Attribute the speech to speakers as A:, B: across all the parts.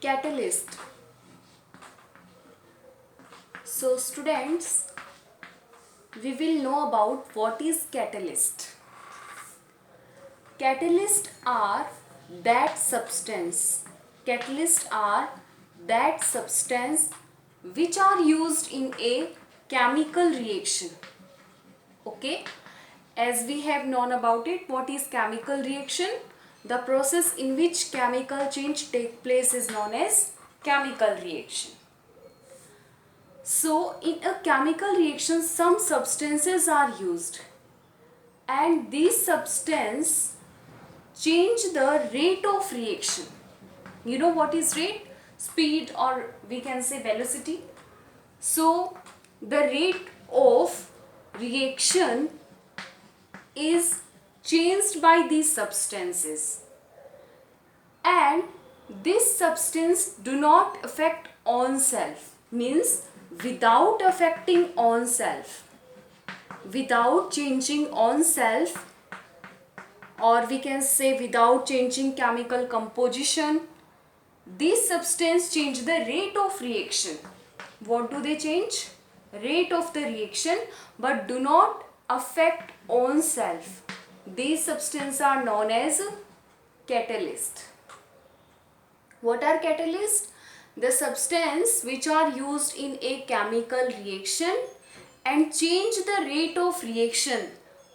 A: Catalyst. So students, we will know about what is catalyst. Catalysts are that substance. Catalysts are that substance which are used in a chemical reaction. Okay, as we have known about it, what is chemical reaction? The process in which chemical change take place is known as chemical reaction. So in a chemical reaction, some substances are used, and these substances change the rate of reaction. You know what is rate? Speed, or we can say velocity. So the rate of reaction is changed by these substances, and this substance do not affect on self, means without affecting on self, without changing on self, or we can say without changing chemical composition, these substances change the rate of reaction. What do they change? Rate of the reaction, but do not affect on self. These substances are known as catalyst. What are catalysts? The substance which are used in a chemical reaction and change the rate of reaction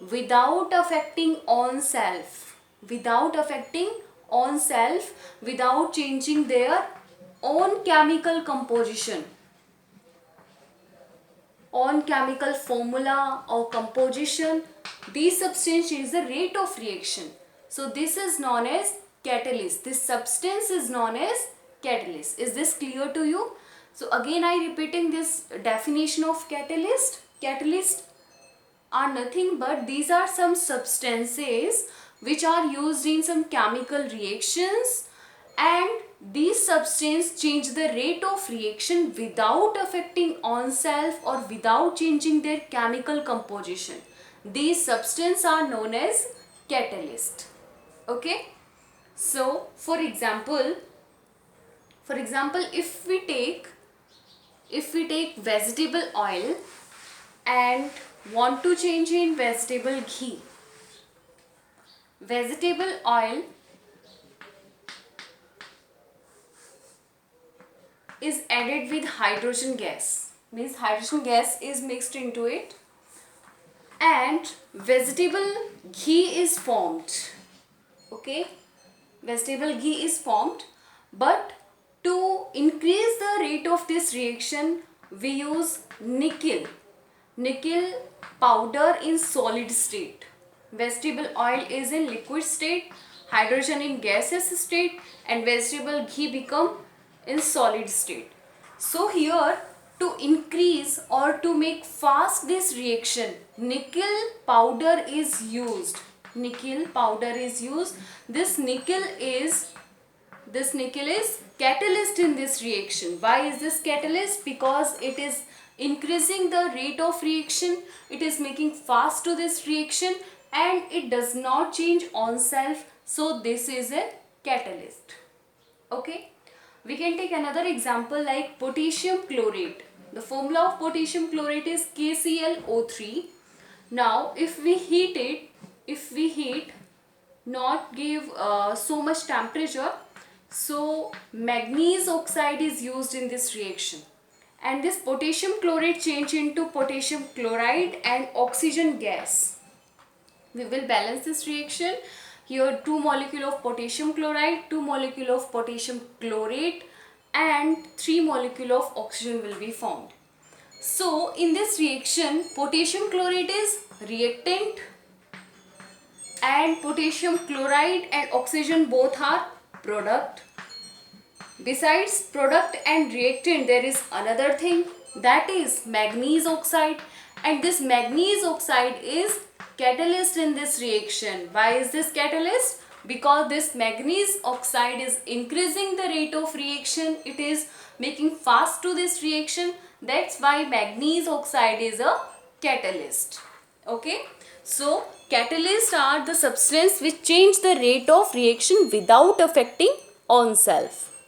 A: without affecting on self, without affecting on self, without changing their own chemical composition, on chemical formula or composition. These substances change the rate of reaction. So this is known as catalyst. This substance is known as catalyst. Is this clear to you? So again I repeating this definition of catalyst. Catalyst are nothing but these are some substances which are used in some chemical reactions, and these substances change the rate of reaction without affecting on self or without changing their chemical composition. These substances are known as catalyst. Okay, so for example, if we take vegetable oil and want to change in vegetable ghee. Vegetable oil is added with hydrogen gas, means hydrogen gas is mixed into it, and vegetable ghee is formed. Okay, vegetable ghee is formed, but to increase the rate of this reaction we use nickel powder in solid state. Vegetable oil is in liquid state, hydrogen in gaseous state, and vegetable ghee become in solid state. So here, to increase or to make fast this reaction, nickel powder is used. Nickel powder is used. This nickel is catalyst in this reaction. Why is this catalyst? Because it is increasing the rate of reaction, it is making fast to this reaction, and it does not change on self. So this is a catalyst. Okay, we can take another example like potassium chlorate. The formula of potassium chlorate is KClO3. Now if we heat, not give so much temperature, so manganese oxide is used in this reaction, and this potassium chlorate change into potassium chloride and oxygen gas. We will balance this reaction. Here 2 molecule of potassium chloride, 2 molecule of potassium chlorate, and 3 molecule of oxygen will be formed. So in this reaction, potassium chlorate is reactant and potassium chloride and oxygen both are product. Besides product and reactant, there is another thing, that is manganese oxide, and this manganese oxide is catalyst in this reaction. Why is this catalyst? Because this manganese oxide is increasing the rate of reaction, it is making fast to this reaction. That's why manganese oxide is a catalyst. Okay, so catalysts are the substance which change the rate of reaction without affecting on self.